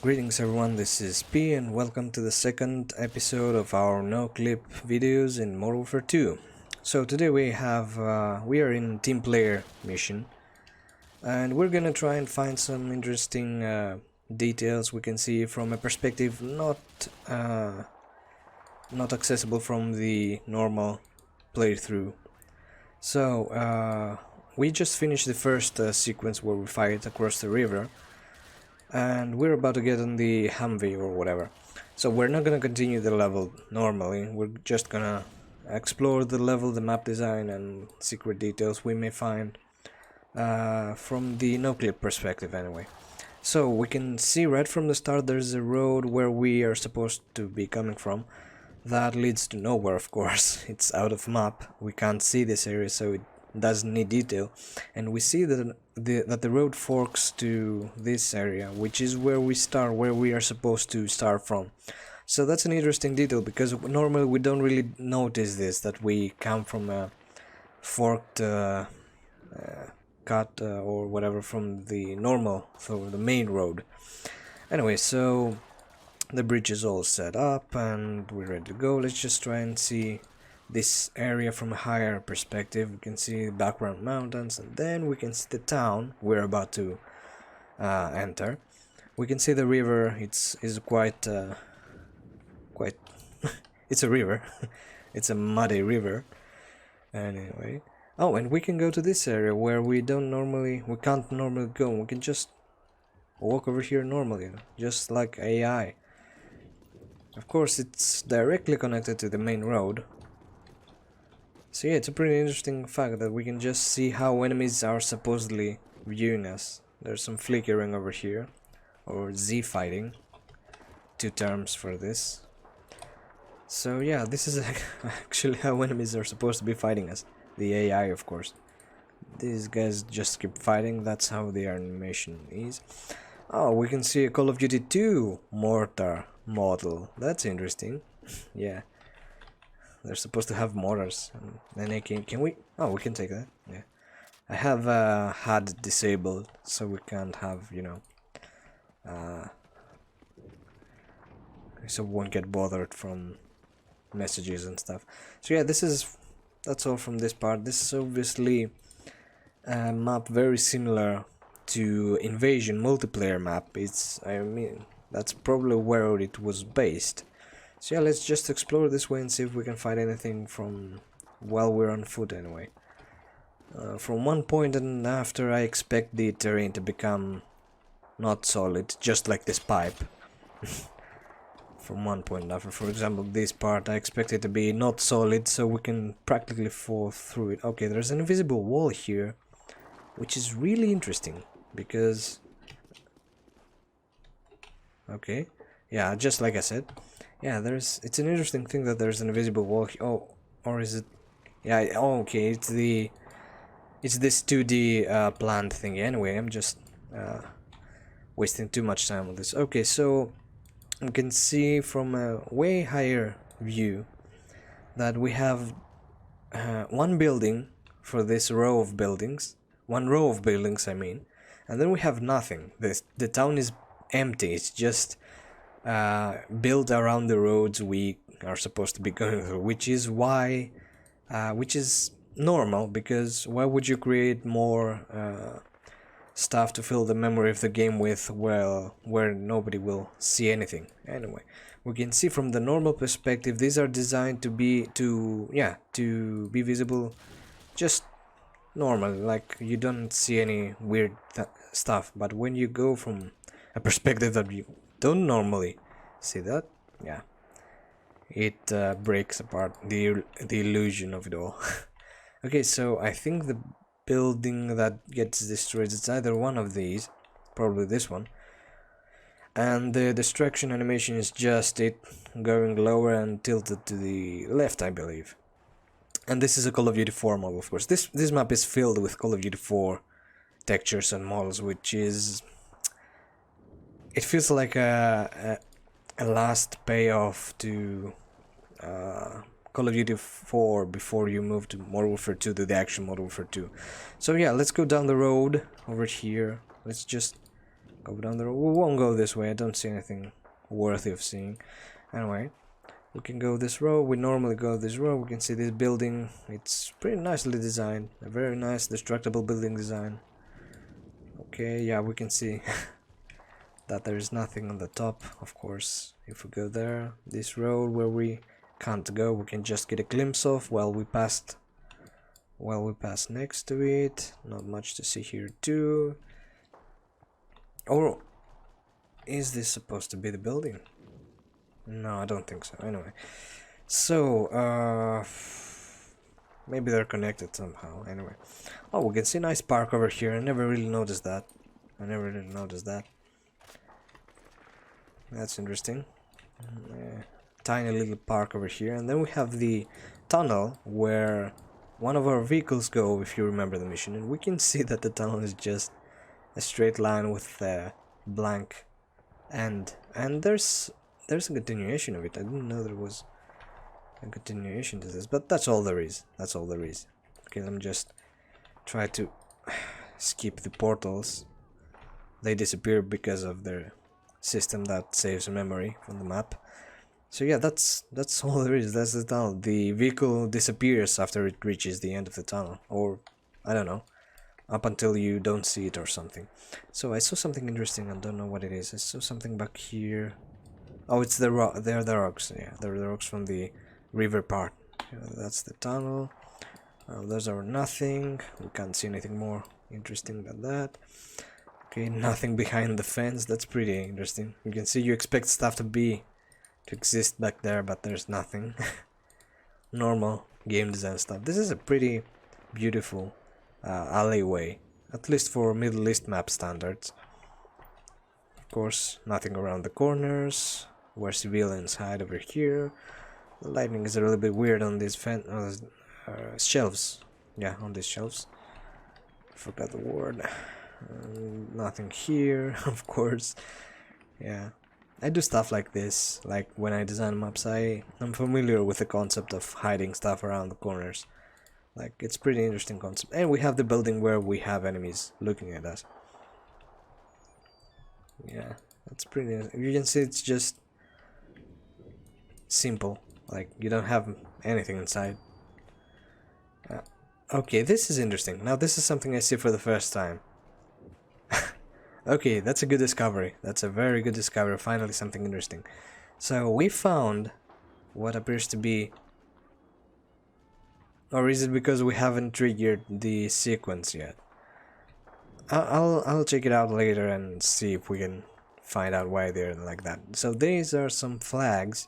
Greetings everyone, this is P and welcome to the second episode of our Noclip videos in Modern Warfare 2. So today we are in team player mission and we're gonna try and find some interesting details we can see from a perspective not accessible from the normal playthrough. So we just finished the first sequence where we fight across the river. And we're about to get on the Humvee or whatever. So we're not gonna continue the level normally, we're just gonna explore the level, the map design and secret details we may find from the Noclip perspective anyway. So we can see right from the start there's a road where we are supposed to be coming from. That leads to nowhere, of course. It's out of map, we can't see this area, so it doesn't need detail, and we see that the road forks to this area, which is where we start, where we are supposed to start from. So that's an interesting detail, because normally we don't really notice this, that we come from a forked cut or whatever from the normal, so the main road. Anyway, so the bridge is all set up and we're ready to go. Let's just try and see this area from a higher perspective. We can see the background mountains, and then we can see the town we're about to enter. We can see the river. It's quite it's a river. It's a muddy river. Anyway, oh, and we can go to this area where we can't normally go. We can just walk over here normally, just like AI. Of course, it's directly connected to the main road. So yeah, it's a pretty interesting fact that we can just see how enemies are supposedly viewing us. There's some flickering over here, or Z fighting, two terms for this. So yeah, this is actually how enemies are supposed to be fighting us. The AI, of course. These guys just keep fighting, that's how the animation is. Oh, we can see a Call of Duty 2 mortar model. That's interesting. Yeah. They're supposed to have mortars, and then can we? Oh, we can take that. Yeah, I have HUD disabled, so we can't have, so we won't get bothered from messages and stuff. So yeah, that's all from this part. This is obviously a map very similar to Invasion multiplayer map. That's probably where it was based. So yeah, let's just explore this way and see if we can find anything from while we're on foot anyway. From one point and after, I expect the terrain to become not solid, just like this pipe. From one point and after, for example, this part, I expect it to be not solid, so we can practically fall through it. Okay, there's an invisible wall here, which is really interesting, because... Okay, yeah, just like I said. Yeah, it's an interesting thing that there's an invisible wall here. Oh, or is it? Yeah, oh, okay, it's this 2D plant thing. Anyway, I'm just wasting too much time on this. Okay, so we can see from a way higher view that we have one building for this row of buildings. One row of buildings, I mean. And then we have nothing. The town is empty. It's just built around the roads we are supposed to be going through, which is normal, because why would you create more stuff to fill the memory of the game with, well, where nobody will see anything? Anyway, we can see from the normal perspective, these are designed to be visible just normally, like you don't see any weird stuff. But when you go from a perspective that you don't normally see that, yeah, it breaks apart the illusion of it all. Okay, so I think the building that gets destroyed, it's either one of these, probably this one, and the destruction animation is just it going lower and tilted to the left, I believe. And this is a Call of Duty 4 model, of course. This map is filled with Call of Duty 4 textures and models, which is... It feels like a last payoff to Call of Duty 4 before you move to Modern Warfare 2, to the actual Modern Warfare 2. So yeah, let's go down the road over here. Let's just Go down the road. We won't go this way. I don't see anything worthy of seeing. Anyway, we can go this road. We normally go this road. We can see this building. It's pretty nicely designed. A very nice destructible building design. Okay, yeah, we can see that there is nothing on the top, of course. If we go there, this road where we can't go, we can just get a glimpse of while we pass next to it. Not much to see here too. Or is this supposed to be the building? No, I don't think so. Anyway, so maybe they're connected somehow. Anyway, oh, we can see a nice park over here. I never really noticed that. That's interesting. Tiny little park over here, and then we have the tunnel where one of our vehicles go, if you remember the mission, and we can see that the tunnel is just a straight line with a blank end, and there's a continuation of it. I didn't know there was a continuation to this, but that's all there is. Okay, let me just try to skip the portals. They disappear because of their system that saves memory from the map. So yeah, that's all there is. That's the tunnel. The vehicle disappears after it reaches the end of the tunnel, or I don't know, up until you don't see it or something. So I saw something interesting. I don't know what it is. I saw something back here. Oh, it's the rock. They're the rocks. Yeah, they're the rocks from the river part. That's the tunnel. Those are nothing. We can't see anything more interesting than that. Okay, nothing behind the fence. That's pretty interesting. You can see you expect stuff to exist back there, but there's nothing. Normal game design stuff. This is a pretty beautiful alleyway, at least for Middle East map standards. Of course, nothing around the corners where civilians hide over here. The lighting is a little bit weird on these shelves. Yeah, on these shelves. Forgot the word. Nothing here, of course. Yeah, I do stuff like this. Like when I design maps, I'm familiar with the concept of hiding stuff around the corners. Like, it's pretty interesting concept. And we have the building where we have enemies looking at us. Yeah, that's pretty. You can see it's just simple. Like, you don't have anything inside. Okay, this is interesting. Now this is something I see for the first time. Okay, that's a good discovery. That's a very good discovery. Finally something interesting. So we found what appears to be... Or is it because we haven't triggered the sequence yet? I'll check it out later and see if we can find out why they're like that. So these are some flags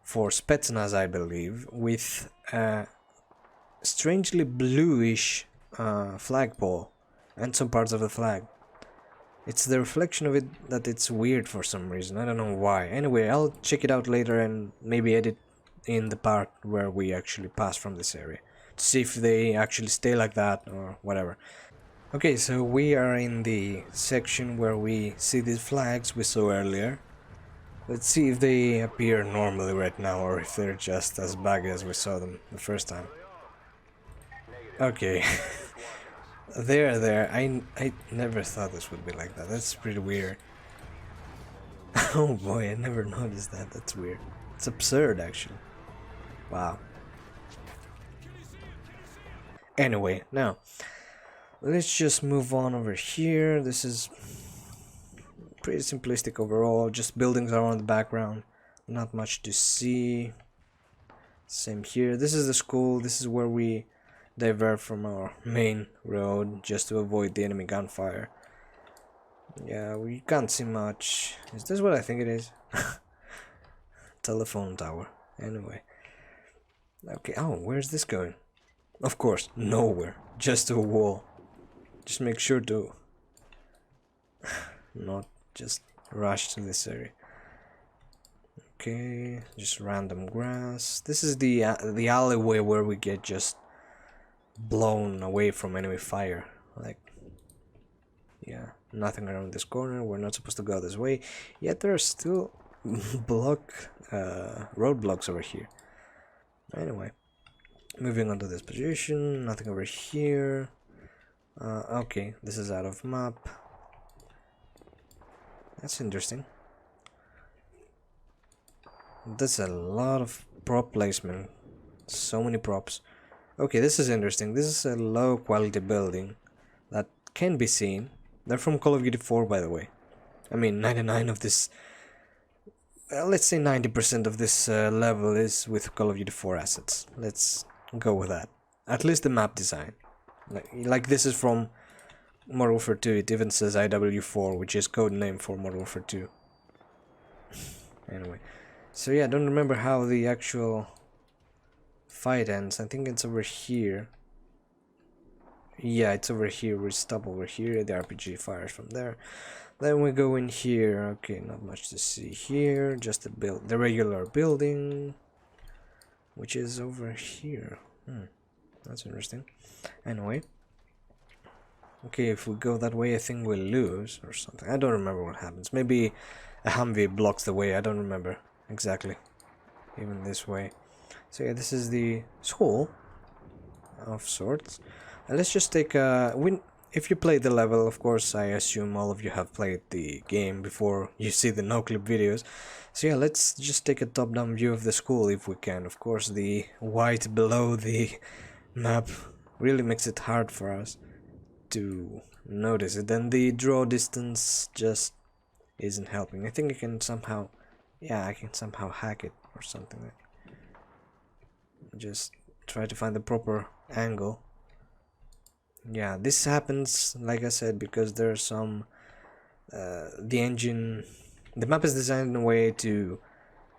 for Spetsnaz, I believe, with a strangely bluish flagpole and some parts of the flag. It's the reflection of it that it's weird for some reason. I don't know why. Anyway, I'll check it out later and maybe edit in the part where we actually pass from this area to see if they actually stay like that or whatever. Okay, so we are in the section where we see these flags we saw earlier. Let's see if they appear normally right now or if they're just as baggy as we saw them the first time. Okay. They're there. I never thought this would be like that. That's pretty weird. Oh boy, I never noticed that. That's weird. It's absurd, actually. Wow. Anyway, now let's just move on over here. This is pretty simplistic overall. Just buildings are on the background. Not much to see. Same here. This is the school. This is where we divert from our main road just to avoid the enemy gunfire. Yeah, we can't see much. Is this what I think it is? Telephone tower. Anyway. Okay, oh, where's this going? Of course, nowhere. Just to a wall. Just make sure to not just rush to this area. Okay, just random grass. This is the alleyway where we get just blown away from enemy fire. Like, yeah, nothing around this corner. We're not supposed to go this way. Yet there are still roadblocks over here. Anyway, moving on to this position. Nothing over here. Okay, this is out of map. That's interesting. That's a lot of prop placement. So many props. Okay, this is interesting. This is a low quality building that can be seen. They're from Call of Duty 4, by the way. I mean, 99 of this... let's say 90% of this level is with Call of Duty 4 assets. Let's go with that. At least the map design. Like this is from Modern Warfare 2. It even says IW4, which is code name for Modern Warfare 2. Anyway. So yeah, I don't remember how the actual fight ends. I think it's over here. Yeah, it's over here. We stop over here. The RPG fires from there. Then we go in here. Okay, not much to see here. Just the regular building, which is over here. That's interesting. Anyway. Okay, if we go that way, I think we'll lose or something. I don't remember what happens. Maybe a Humvee blocks the way. I don't remember exactly. Even this way. So yeah, this is the school of sorts. Let's just take a... If you played the level, of course, I assume all of you have played the game before you see the Noclip videos. So yeah, let's just take a top-down view of the school if we can. Of course, the white below the map really makes it hard for us to notice it. And the draw distance just isn't helping. I think I can somehow... Yeah, I can somehow hack it or something like that. Just try to find the proper angle. Yeah, this happens, like I said, because there's some... the engine... The map is designed in a way to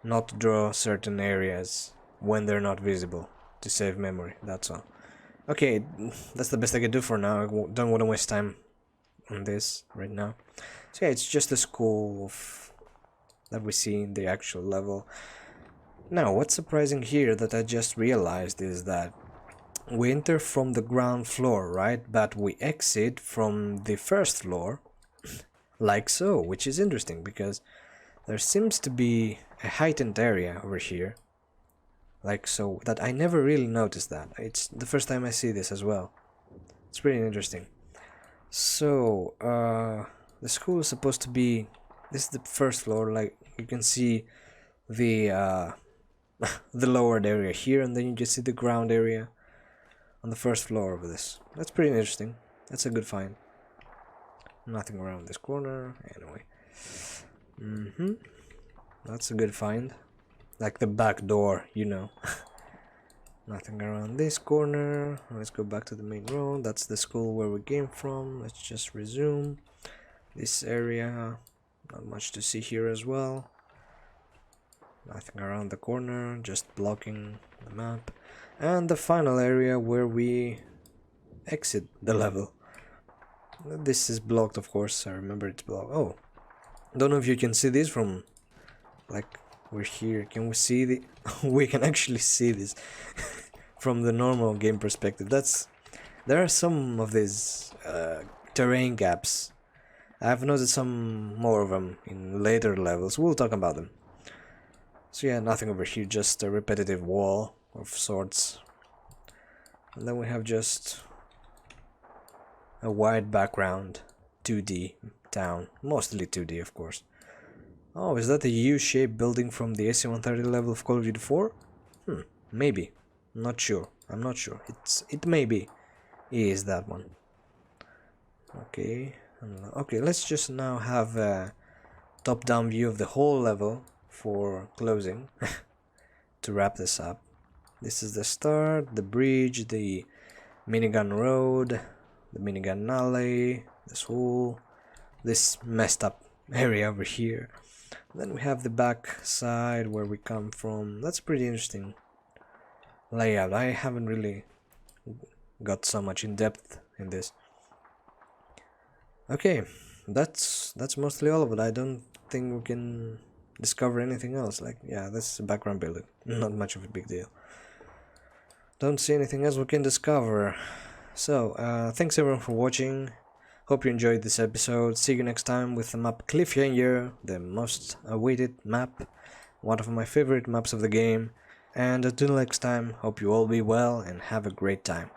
not draw certain areas when they're not visible, to save memory, that's all. Okay, that's the best I can do for now. I don't want to waste time on this right now. So yeah, it's just the school that we see in the actual level. Now, what's surprising here that I just realized is that we enter from the ground floor, right? But we exit from the first floor, like so, which is interesting because there seems to be a heightened area over here, like so, that I never really noticed that. It's the first time I see this as well. It's pretty interesting. So, the school is supposed to be... This is the first floor, like you can see the the lowered area here, and then you just see the ground area on the first floor of this. That's pretty interesting. That's a good find. Nothing around this corner. Anyway. That's a good find. Like the back door, you know. Nothing around this corner. Let's go back to the main road. That's the school where we came from. Let's just resume. This area. Not much to see here as well. Nothing around the corner. Just blocking the map. And the final area where we exit the level. This is blocked, of course. I remember it's blocked. Oh, don't know if you can see this from, like, we're here. Can we see the... we can actually see this from the normal game perspective. There are some of these terrain gaps. I've noticed some more of them in later levels. We'll talk about them. So yeah, nothing over here, just a repetitive wall of sorts. And then we have just a white background, 2D town, mostly 2D of course. Oh, is that a U-shaped building from the AC-130 level of Call of Duty 4? Maybe. Not sure. I'm not sure. It may be. It is that one. Okay. Okay, let's just now have a top-down view of the whole level for closing. To wrap this up. This is the start, the bridge, the minigun road, the minigun alley, this messed up area over here. Then we have the back side where we come from. That's pretty interesting layout. I haven't really got so much in depth in this. Okay, that's mostly all of it. I don't think we can discover anything else. Like, yeah, that's a background building. Not much of a big deal. Don't see anything else we can discover. So, thanks everyone for watching. Hope you enjoyed this episode. See you next time with the map Cliffhanger, the most awaited map, one of my favorite maps of the game. And until next time, hope you all be well and have a great time.